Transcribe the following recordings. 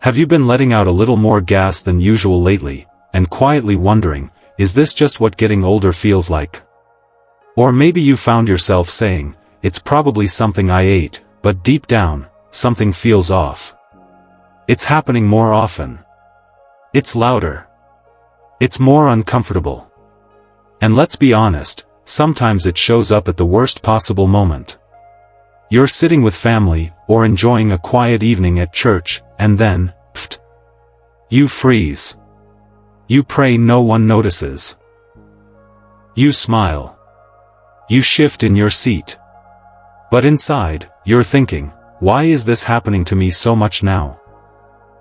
Have you been letting out a little more gas than usual lately, and quietly wondering, is this just what getting older feels like? Or maybe you found yourself saying, it's probably something I ate, but deep down, something feels off. It's happening more often. It's louder. It's more uncomfortable. And let's be honest, sometimes it shows up at the worst possible moment. You're sitting with family, or enjoying a quiet evening at church, and then, pfft. You freeze. You pray no one notices. You smile. You shift in your seat. But inside, you're thinking, why is this happening to me so much now?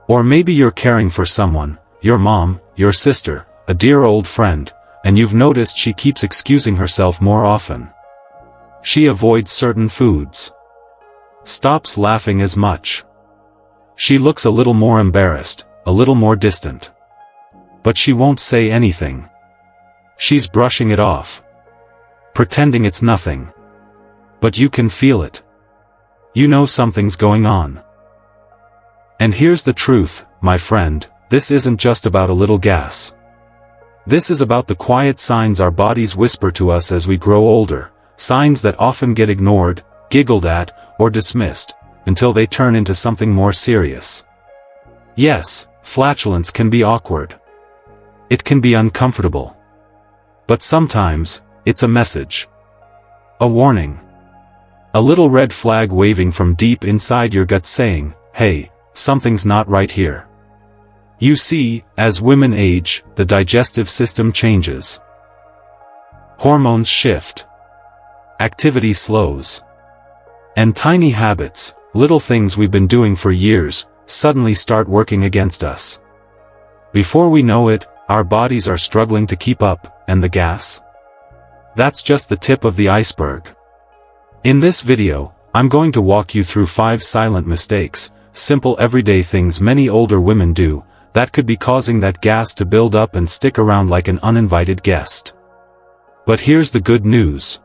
Or maybe you're caring for someone, your mom, your sister, a dear old friend, and you've noticed she keeps excusing herself more often. She avoids certain foods. Stops laughing as much. She looks a little more embarrassed, a little more distant. But she won't say anything. She's brushing it off. Pretending it's nothing. But you can feel it. You know something's going on. And here's the truth, my friend, this isn't just about a little gas. This is about the quiet signs our bodies whisper to us as we grow older, signs that often get ignored, giggled at, or dismissed, until they turn into something more serious. Yes, flatulence can be awkward. It can be uncomfortable. But sometimes, it's a message. A warning. A little red flag waving from deep inside your gut saying, hey, something's not right here. You see, as women age, the digestive system changes. Hormones shift. Activity slows. And tiny habits, little things we've been doing for years, suddenly start working against us. Before we know it, our bodies are struggling to keep up, and the gas? That's just the tip of the iceberg. In this video, I'm going to walk you through 5 silent mistakes, simple everyday things many older women do, that could be causing that gas to build up and stick around like an uninvited guest. But here's the good news.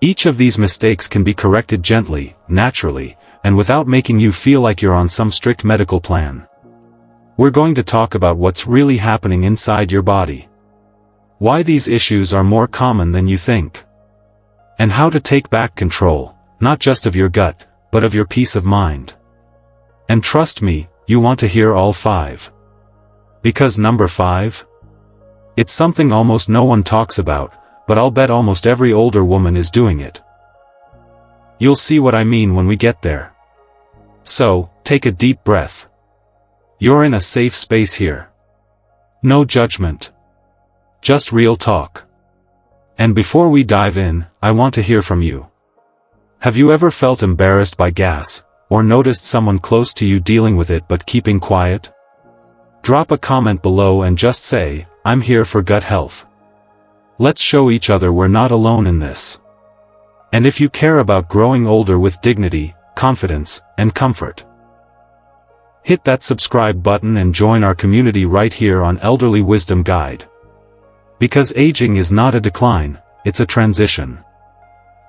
Each of these mistakes can be corrected gently, naturally, and without making you feel like you're on some strict medical plan. We're going to talk about what's really happening inside your body. Why these issues are more common than you think. And how to take back control, not just of your gut, but of your peace of mind. And trust me, you want to hear all 5. Because number 5? It's something almost no one talks about, but I'll bet almost every older woman is doing it. You'll see what I mean when we get there. So, take a deep breath. You're in a safe space here. No judgment. Just real talk. And before we dive in, I want to hear from you. Have you ever felt embarrassed by gas, or noticed someone close to you dealing with it but keeping quiet? Drop a comment below and just say, I'm here for gut health. Let's show each other we're not alone in this. And if you care about growing older with dignity, confidence, and comfort, hit that subscribe button and join our community right here on Elderly Wisdom Guide. Because aging is not a decline, it's a transition.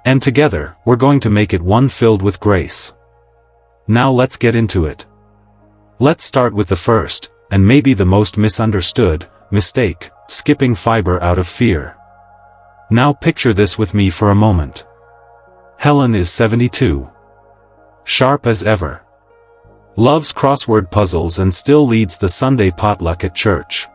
And together, we're going to make it one filled with grace. Now let's get into it. Let's start with the first, and maybe the most misunderstood, mistake, skipping fiber out of fear. Now picture this with me for a moment. Helen is 72. Sharp as ever. Loves crossword puzzles and still leads the Sunday potluck at church.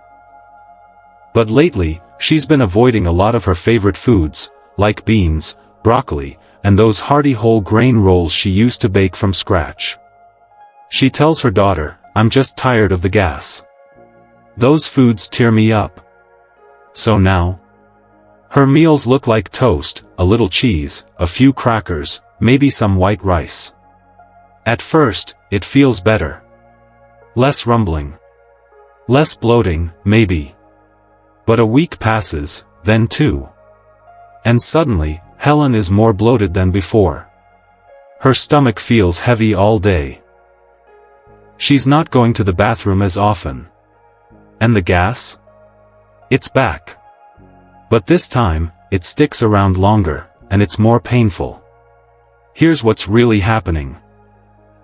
But lately, she's been avoiding a lot of her favorite foods, like beans, broccoli, and those hearty whole grain rolls she used to bake from scratch. She tells her daughter, I'm just tired of the gas. Those foods tear me up. So now? Her meals look like toast, a little cheese, a few crackers, maybe some white rice. At first, it feels better. Less rumbling. Less bloating, maybe. But a week passes, then 2. And suddenly, Helen is more bloated than before. Her stomach feels heavy all day. She's not going to the bathroom as often. And the gas? It's back. But this time, it sticks around longer, and it's more painful. Here's what's really happening.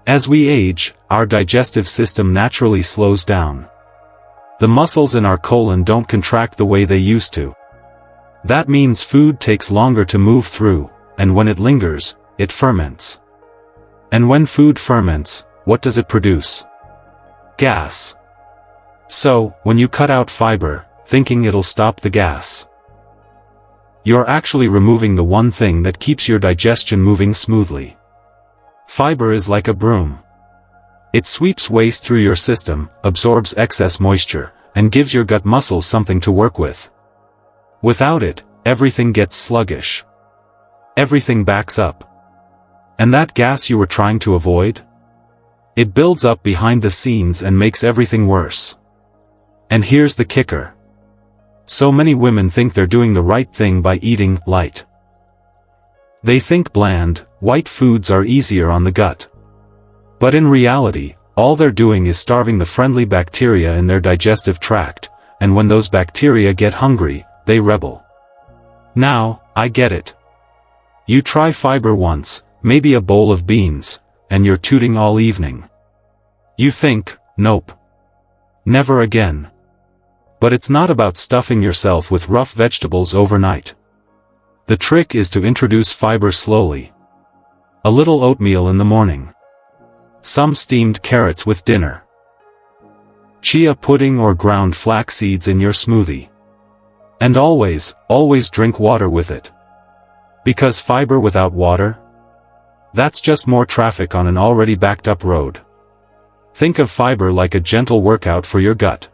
As we age, our digestive system naturally slows down. The muscles in our colon don't contract the way they used to. That means food takes longer to move through, and when it lingers, it ferments. And when food ferments, what does it produce? Gas. So, when you cut out fiber, thinking it'll stop the gas, you're actually removing the one thing that keeps your digestion moving smoothly. Fiber is like a broom. It sweeps waste through your system, absorbs excess moisture, and gives your gut muscles something to work with. Without it, everything gets sluggish. Everything backs up. And that gas you were trying to avoid? It builds up behind the scenes and makes everything worse. And here's the kicker. So many women think they're doing the right thing by eating light. They think bland, white foods are easier on the gut. But in reality, all they're doing is starving the friendly bacteria in their digestive tract, and when those bacteria get hungry, they rebel. Now, I get it. You try fiber once, maybe a bowl of beans, and you're tooting all evening. You think, nope. Never again. But it's not about stuffing yourself with rough vegetables overnight. The trick is to introduce fiber slowly. A little oatmeal in the morning. Some steamed carrots with dinner. Chia pudding or ground flax seeds in your smoothie. And always drink water with it. Because fiber without water? That's just more traffic on an already backed up road. Think of fiber like a gentle workout for your gut.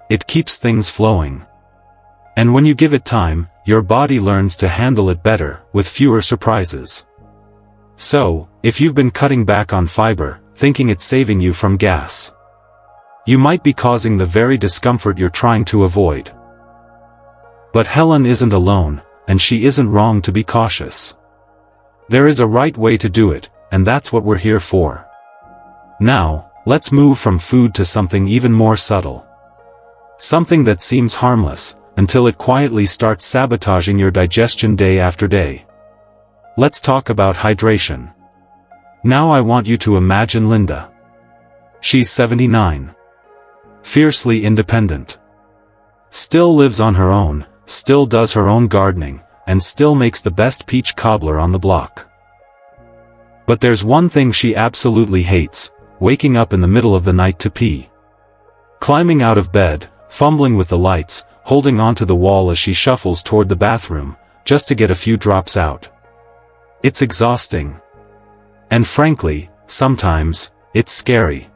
It keeps things flowing. And when you give it time, your body learns to handle it better, with fewer surprises. So, if you've been cutting back on fiber, thinking it's saving you from gas, you might be causing the very discomfort you're trying to avoid. But Helen isn't alone, and she isn't wrong to be cautious. There is a right way to do it, and that's what we're here for. Now, let's move from food to something even more subtle. Something that seems harmless, until it quietly starts sabotaging your digestion day after day. Let's talk about hydration. Now I want you to imagine Linda. She's 79. Fiercely independent. Still lives on her own, still does her own gardening, and still makes the best peach cobbler on the block. But there's one thing she absolutely hates: waking up in the middle of the night to pee. Climbing out of bed, fumbling with the lights, holding onto the wall as she shuffles toward the bathroom, just to get a few drops out. It's exhausting. And frankly, sometimes, it's scary.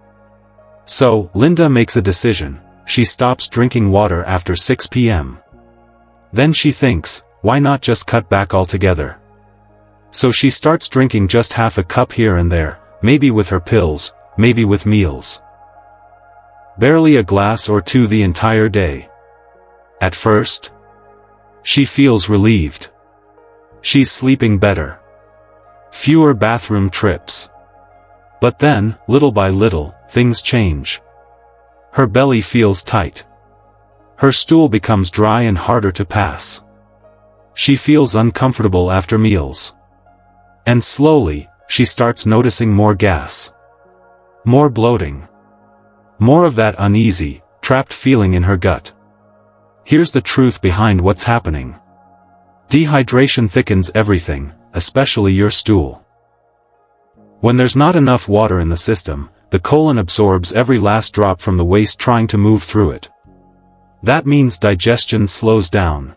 So, Linda makes a decision. She stops drinking water after 6 p.m. Then she thinks, why not just cut back altogether? So she starts drinking just half a cup here and there, maybe with her pills, maybe with meals. Barely a glass or two the entire day. At first, she feels relieved. She's sleeping better. Fewer bathroom trips. But then, little by little, things change. Her belly feels tight. Her stool becomes dry and harder to pass. She feels uncomfortable after meals. And slowly, she starts noticing more gas. More bloating. More of that uneasy, trapped feeling in her gut. Here's the truth behind what's happening. Dehydration thickens everything, especially your stool. When there's not enough water in the system, the colon absorbs every last drop from the waste trying to move through it. That means digestion slows down.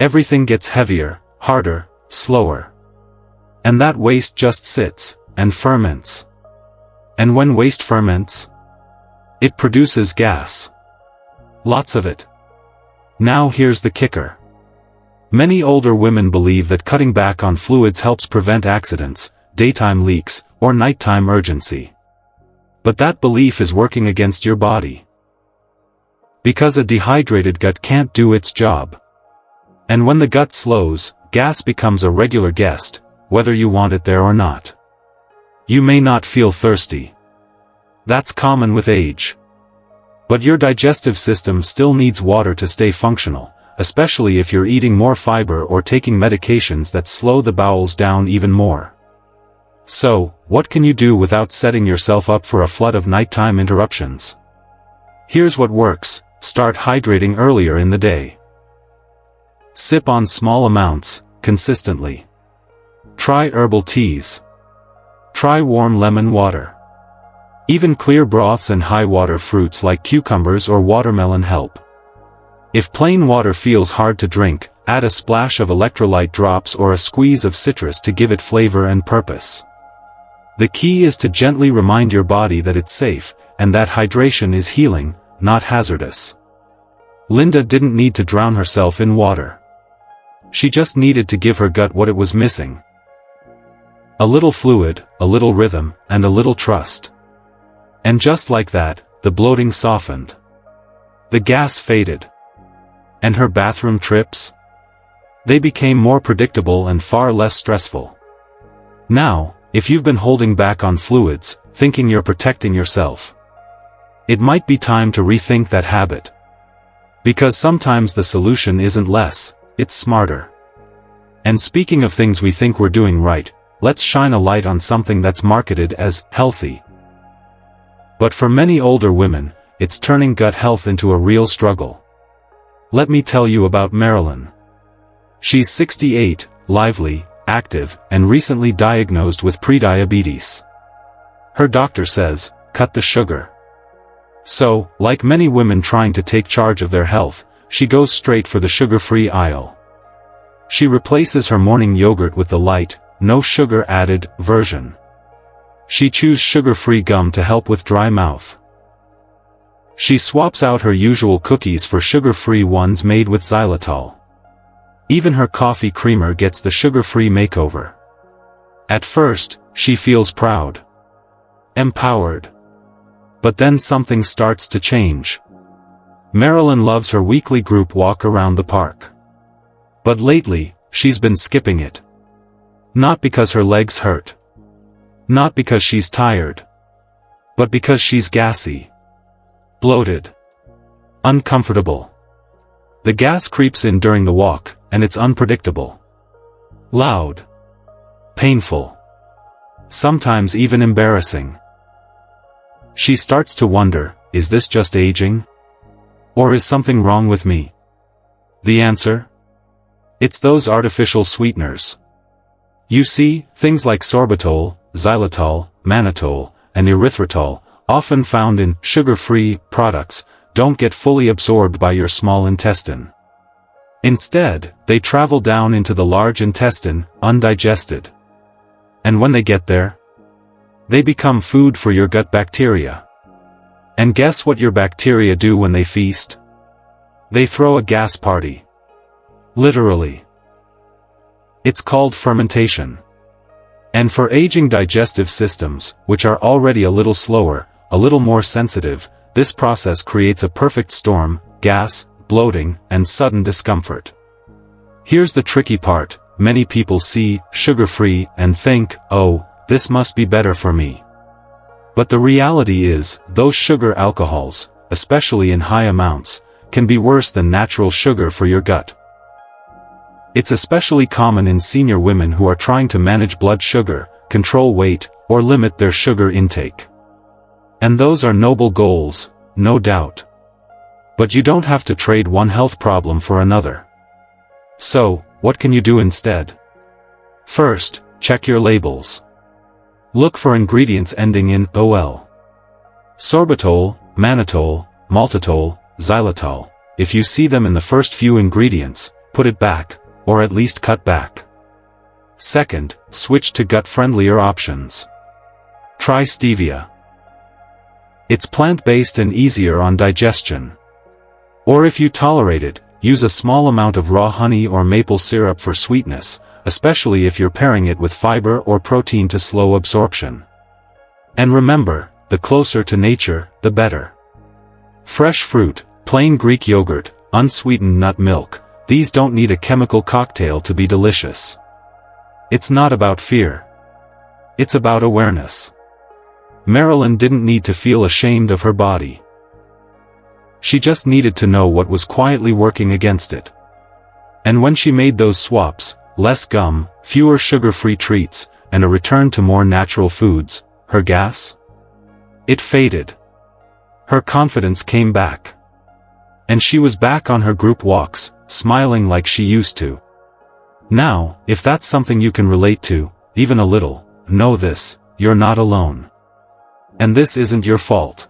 Everything gets heavier, harder, slower. And that waste just sits, and ferments. And when waste ferments, it produces gas. Lots of it. Now here's the kicker. Many older women believe that cutting back on fluids helps prevent accidents, daytime leaks, or nighttime urgency. But that belief is working against your body. Because a dehydrated gut can't do its job. And when the gut slows, gas becomes a regular guest, whether you want it there or not. You may not feel thirsty. That's common with age. But your digestive system still needs water to stay functional, especially if you're eating more fiber or taking medications that slow the bowels down even more. So, what can you do without setting yourself up for a flood of nighttime interruptions? Here's what works: start hydrating earlier in the day. Sip on small amounts, consistently. Try herbal teas. Try warm lemon water. Even clear broths and high-water fruits like cucumbers or watermelon help. If plain water feels hard to drink, add a splash of electrolyte drops or a squeeze of citrus to give it flavor and purpose. The key is to gently remind your body that it's safe, and that hydration is healing, not hazardous. Linda didn't need to drown herself in water. She just needed to give her gut what it was missing. A little fluid, a little rhythm, and a little trust. And just like that, the bloating softened. The gas faded. And her bathroom trips? They became more predictable and far less stressful. Now, if you've been holding back on fluids, thinking you're protecting yourself, it might be time to rethink that habit. Because sometimes the solution isn't less, it's smarter. And speaking of things we think we're doing right, let's shine a light on something that's marketed as healthy. But for many older women, it's turning gut health into a real struggle. Let me tell you about Marilyn. She's 68, lively, active, and recently diagnosed with prediabetes. Her doctor says, cut the sugar. So, like many women trying to take charge of their health, she goes straight for the sugar-free aisle. She replaces her morning yogurt with the light, no sugar added version. She chews sugar-free gum to help with dry mouth. She swaps out her usual cookies for sugar-free ones made with xylitol. Even her coffee creamer gets the sugar-free makeover. At first, she feels proud. Empowered. But then something starts to change. Marilyn loves her weekly group walk around the park. But lately, she's been skipping it. Not because her legs hurt. Not because she's tired. But because she's gassy. Bloated. Uncomfortable. The gas creeps in during the walk, and it's unpredictable. Loud. Painful. Sometimes even embarrassing. She starts to wonder, is this just aging? Or is something wrong with me? The answer? It's those artificial sweeteners. You see, things like sorbitol, xylitol, mannitol, and erythritol, often found in sugar-free products, don't get fully absorbed by your small intestine. Instead, they travel down into the large intestine, undigested. And when they get there, they become food for your gut bacteria. And guess what your bacteria do when they feast? They throw a gas party. Literally. It's called fermentation. And for aging digestive systems, which are already a little slower, a little more sensitive, this process creates a perfect storm: gas, bloating, and sudden discomfort. Here's the tricky part: many people see sugar-free and think, oh, this must be better for me. But the reality is, those sugar alcohols, especially in high amounts, can be worse than natural sugar for your gut. It's especially common in senior women who are trying to manage blood sugar, control weight, or limit their sugar intake. And those are noble goals, no doubt. But you don't have to trade one health problem for another. So, what can you do instead? First, check your labels. Look for ingredients ending in OL. Sorbitol, mannitol, maltitol, xylitol. If you see them in the first few ingredients, put it back, or at least cut back. Second, switch to gut-friendlier options. Try stevia. It's plant-based and easier on digestion. Or if you tolerate it, use a small amount of raw honey or maple syrup for sweetness, especially if you're pairing it with fiber or protein to slow absorption. And remember, the closer to nature, the better. Fresh fruit, plain Greek yogurt, unsweetened nut milk, these don't need a chemical cocktail to be delicious. It's not about fear. It's about awareness. Marilyn didn't need to feel ashamed of her body. She just needed to know what was quietly working against it. And when she made those swaps, less gum, fewer sugar-free treats, and a return to more natural foods, her gas? It faded. Her confidence came back. And she was back on her group walks, smiling like she used to. Now, if that's something you can relate to, even a little, know this, you're not alone. And this isn't your fault.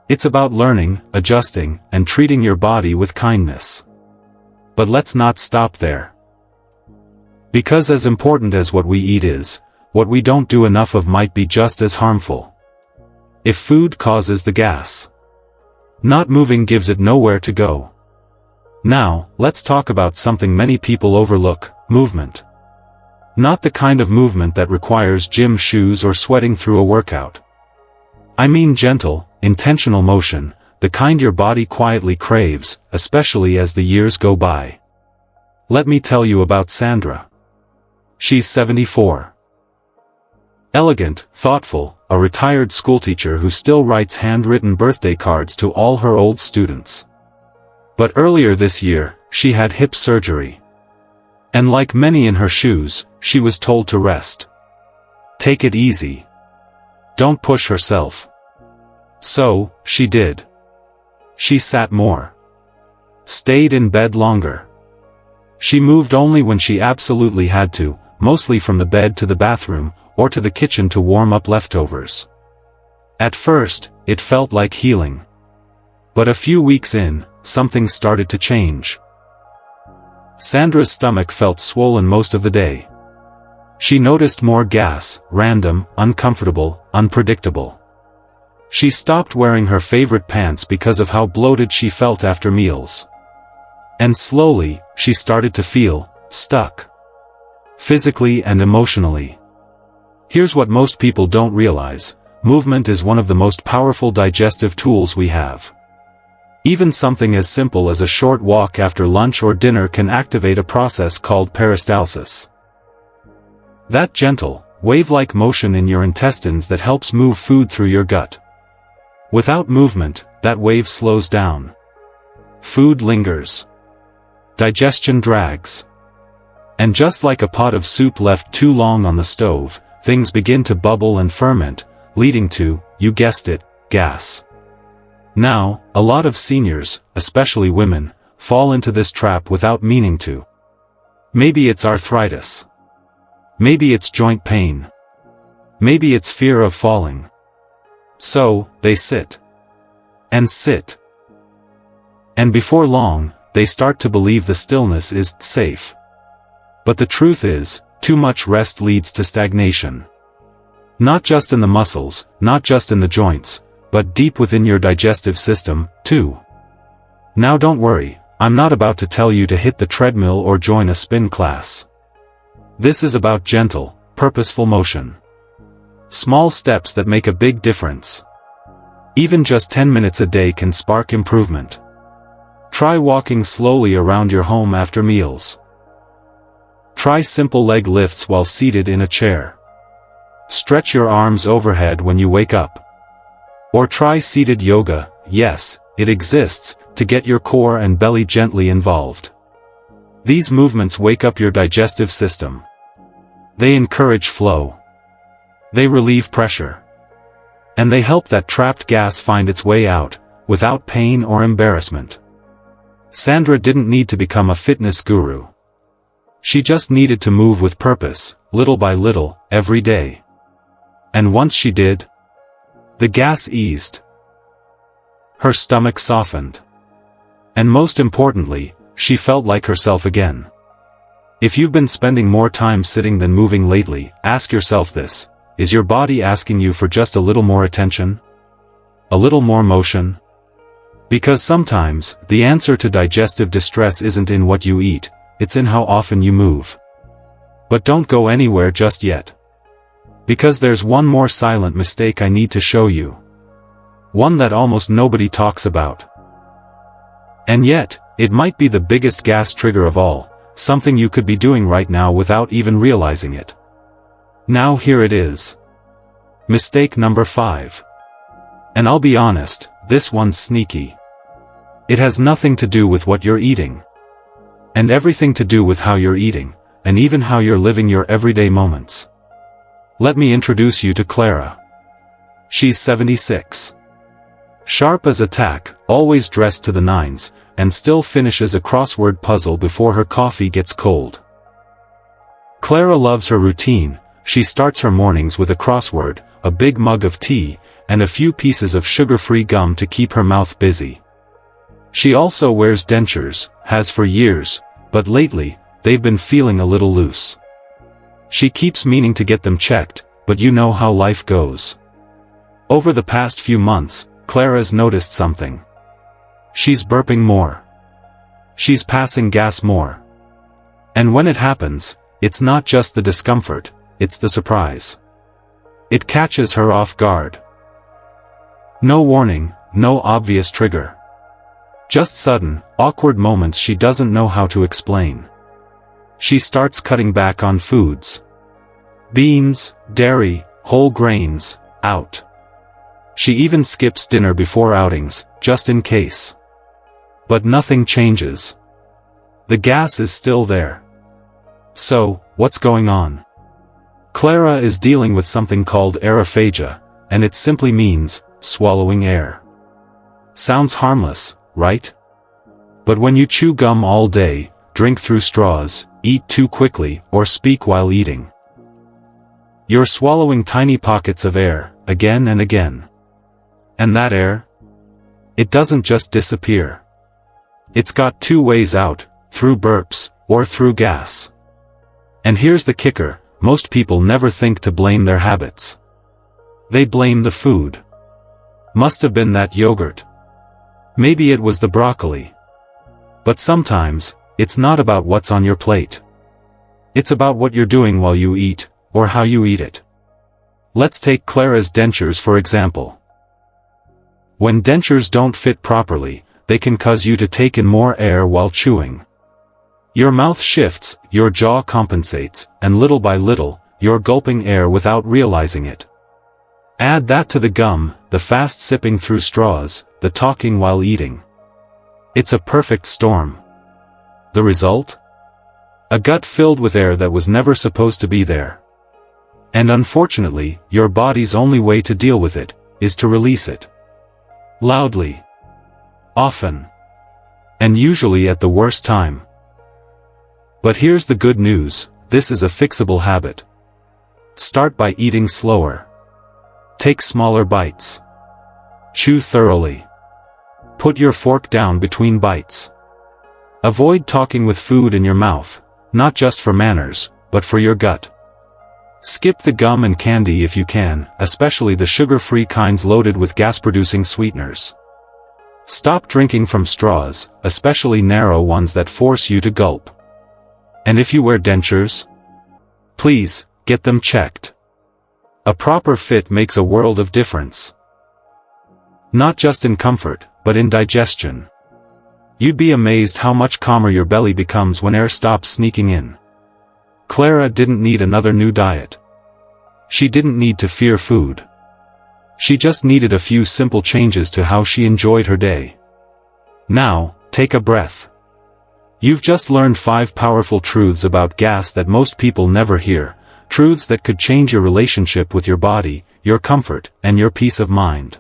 It's about learning, adjusting, and treating your body with kindness. But let's not stop there. Because as important as what we eat is, what we don't do enough of might be just as harmful. If food causes the gas, not moving gives it nowhere to go. Now, let's talk about something many people overlook, movement. Not the kind of movement that requires gym shoes or sweating through a workout. I mean gentle, intentional motion, the kind your body quietly craves, especially as the years go by. Let me tell you about Sandra. She's 74. Elegant, thoughtful, a retired schoolteacher who still writes handwritten birthday cards to all her old students. But earlier this year, she had hip surgery. And like many in her shoes, she was told to rest. Take it easy. Don't push herself. So, she did. She sat more. Stayed in bed longer. She moved only when she absolutely had to, mostly from the bed to the bathroom, or to the kitchen to warm up leftovers. At first, it felt like healing. But a few weeks in, something started to change. Sandra's stomach felt swollen most of the day. She noticed more gas, random, uncomfortable, unpredictable. She stopped wearing her favorite pants because of how bloated she felt after meals. And slowly, she started to feel stuck. Physically and emotionally. Here's what most people don't realize: movement is one of the most powerful digestive tools we have. Even something as simple as a short walk after lunch or dinner can activate a process called peristalsis. That gentle, wave-like motion in your intestines that helps move food through your gut. Without movement, that wave slows down. Food lingers. Digestion drags. And just like a pot of soup left too long on the stove, things begin to bubble and ferment, leading to, you guessed it, gas. Now, a lot of seniors, especially women, fall into this trap without meaning to. Maybe it's arthritis. Maybe it's joint pain. Maybe it's fear of falling. So, they sit. And sit. And before long, they start to believe the stillness is safe. But the truth is, too much rest leads to stagnation. Not just in the muscles, not just in the joints, but deep within your digestive system, too. Now don't worry, I'm not about to tell you to hit the treadmill or join a spin class. This is about gentle, purposeful motion. Small steps that make a big difference. Even just 10 minutes a day can spark improvement. Try walking slowly around your home after meals. Try simple leg lifts while seated in a chair. Stretch your arms overhead when you wake up. Or try seated yoga, yes, it exists, to get your core and belly gently involved. These movements wake up your digestive system. They encourage flow. They relieve pressure. And they help that trapped gas find its way out, without pain or embarrassment. Sandra didn't need to become a fitness guru. She just needed to move with purpose, little by little, every day. And once she did, the gas eased. Her stomach softened. And most importantly, she felt like herself again. If you've been spending more time sitting than moving lately, ask yourself this: is your body asking you for just a little more attention? A little more motion? Because sometimes, the answer to digestive distress isn't in what you eat, it's in how often you move. But don't go anywhere just yet. Because there's one more silent mistake I need to show you. One that almost nobody talks about. And yet, it might be the biggest gas trigger of all, something you could be doing right now without even realizing it. Now here it is. Mistake number 5. And I'll be honest, this one's sneaky. It has nothing to do with what you're eating. And everything to do with how you're eating, and even how you're living your everyday moments. Let me introduce you to Clara. She's 76. Sharp as a tack, always dressed to the nines, and still finishes a crossword puzzle before her coffee gets cold. Clara loves her routine. She starts her mornings with a crossword, a big mug of tea, and a few pieces of sugar-free gum to keep her mouth busy. She also wears dentures, has for years, but lately, they've been feeling a little loose. She keeps meaning to get them checked, but you know how life goes. Over the past few months, Clara's noticed something. She's burping more. She's passing gas more. And when it happens, it's not just the discomfort, it's the surprise. It catches her off guard. No warning, no obvious trigger. Just sudden, awkward moments she doesn't know how to explain. She starts cutting back on foods. Beans, dairy, whole grains, out. She even skips dinner before outings, just in case. But nothing changes. The gas is still there. So, what's going on? Clara is dealing with something called aerophagia, and it simply means swallowing air. Sounds harmless, right? But when you chew gum all day, drink through straws, eat too quickly, or speak while eating, you're swallowing tiny pockets of air, again and again. And that air? It doesn't just disappear. It's got two ways out, through burps, or through gas. And here's the kicker, most people never think to blame their habits. They blame the food. Must have been that yogurt. Maybe it was the broccoli. But sometimes, it's not about what's on your plate. It's about what you're doing while you eat, or how you eat it. Let's take Clara's dentures for example. When dentures don't fit properly, they can cause you to take in more air while chewing. Your mouth shifts, your jaw compensates, and little by little, you're gulping air without realizing it. Add that to the gum, the fast sipping through straws, the talking while eating. It's a perfect storm. The result? A gut filled with air that was never supposed to be there. And unfortunately, your body's only way to deal with it, is to release it. Loudly. Often. And usually at the worst time. But here's the good news, this is a fixable habit. Start by eating slower. Take smaller bites. Chew thoroughly. Put your fork down between bites. Avoid talking with food in your mouth, not just for manners, but for your gut. Skip the gum and candy if you can, especially the sugar-free kinds loaded with gas-producing sweeteners. Stop drinking from straws, especially narrow ones that force you to gulp. And if you wear dentures, please, get them checked. A proper fit makes a world of difference. Not just in comfort, but in digestion. You'd be amazed how much calmer your belly becomes when air stops sneaking in. Clara didn't need another new diet. She didn't need to fear food. She just needed a few simple changes to how she enjoyed her day. Now, take a breath. You've just learned 5 powerful truths about gas that most people never hear, truths that could change your relationship with your body, your comfort, and your peace of mind.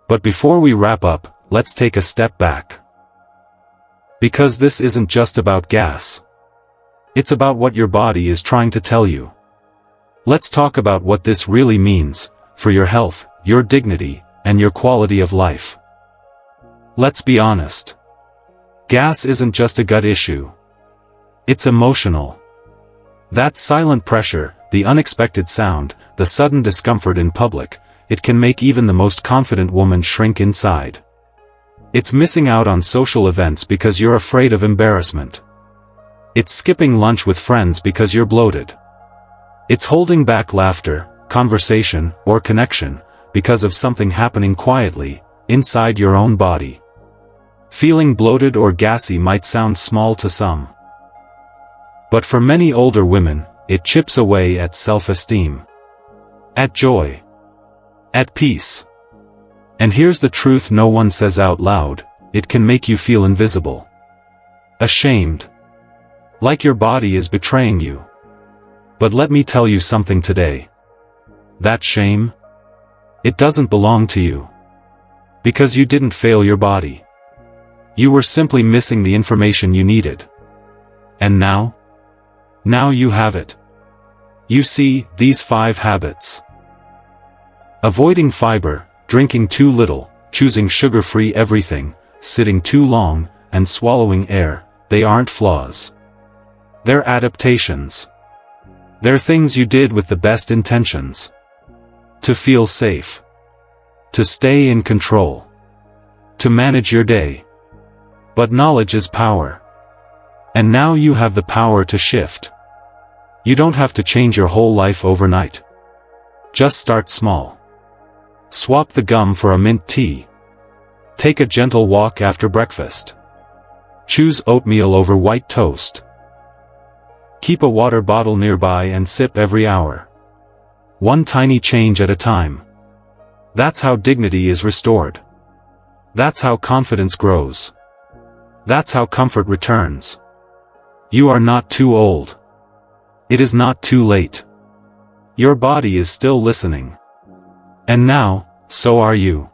But before we wrap up, let's take a step back. Because this isn't just about gas. It's about what your body is trying to tell you. Let's talk about what this really means, for your health, your dignity, and your quality of life. Let's be honest. Gas isn't just a gut issue. It's emotional. That silent pressure, the unexpected sound, the sudden discomfort in public, it can make even the most confident woman shrink inside. It's missing out on social events because you're afraid of embarrassment. It's skipping lunch with friends because you're bloated. It's holding back laughter, conversation, or connection, because of something happening quietly, inside your own body. Feeling bloated or gassy might sound small to some. But for many older women, it chips away at self-esteem. At joy. At peace. And here's the truth no one says out loud, it can make you feel invisible. Ashamed. Like your body is betraying you. But let me tell you something today. that shame? It doesn't belong to you. Because you didn't fail your body. You were simply missing the information you needed. And now? Now you have it. You see, these 5 habits. Avoiding fiber, drinking too little, choosing sugar-free everything, sitting too long, and swallowing air, they aren't flaws. They're adaptations. They're things you did with the best intentions. To feel safe. To stay in control. To manage your day. But knowledge is power. And now you have the power to shift. You don't have to change your whole life overnight. Just start small. Swap the gum for a mint tea. Take a gentle walk after breakfast. Choose oatmeal over white toast. Keep a water bottle nearby and sip every hour. One tiny change at a time. That's how dignity is restored. That's how confidence grows. That's how comfort returns. You are not too old. It is not too late. Your body is still listening. And now, so are you.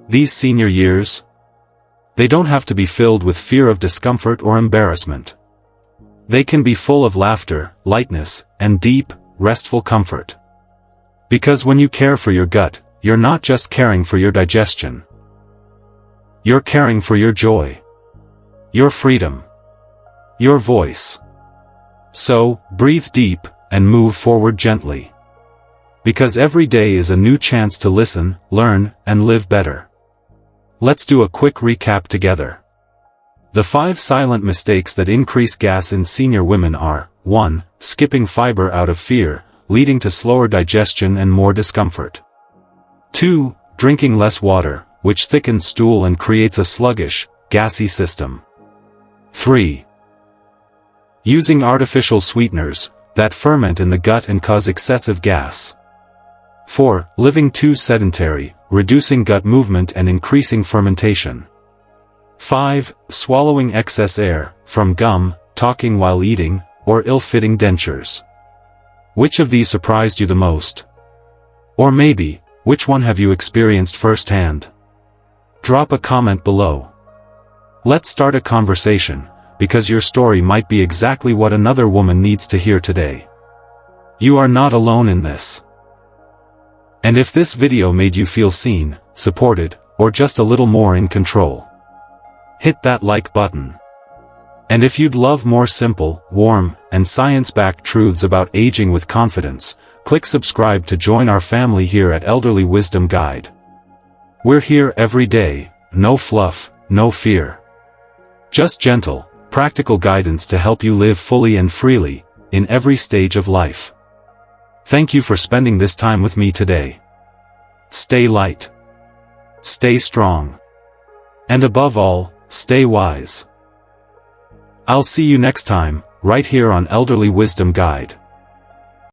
These senior years, they don't have to be filled with fear of discomfort or embarrassment. They can be full of laughter, lightness, and deep, restful comfort. Because when you care for your gut, you're not just caring for your digestion. You're caring for your joy. Your freedom. Your voice. So, breathe deep, and move forward gently. Because every day is a new chance to listen, learn, and live better. Let's do a quick recap together. The 5 silent mistakes that increase gas in senior women are: 1. Skipping fiber out of fear, leading to slower digestion and more discomfort. 2. Drinking less water, which thickens stool and creates a sluggish, gassy system. 3. Using artificial sweeteners, that ferment in the gut and cause excessive gas. 4. Living too sedentary, reducing gut movement and increasing fermentation. 5. Swallowing excess air, from gum, talking while eating, or ill-fitting dentures. Which of these surprised you the most? Or maybe, which one have you experienced firsthand? Drop a comment below. Let's start a conversation, because your story might be exactly what another woman needs to hear today. You are not alone in this. And if this video made you feel seen, supported, or just a little more in control, hit that like button. And if you'd love more simple, warm, and science-backed truths about aging with confidence, click subscribe to join our family here at Elderly Wisdom Guide. We're here every day, no fluff, no fear. Just gentle, practical guidance to help you live fully and freely, in every stage of life. Thank you for spending this time with me today. Stay light. Stay strong. And above all, stay wise. I'll see you next time, right here on Elderly Wisdom Guide.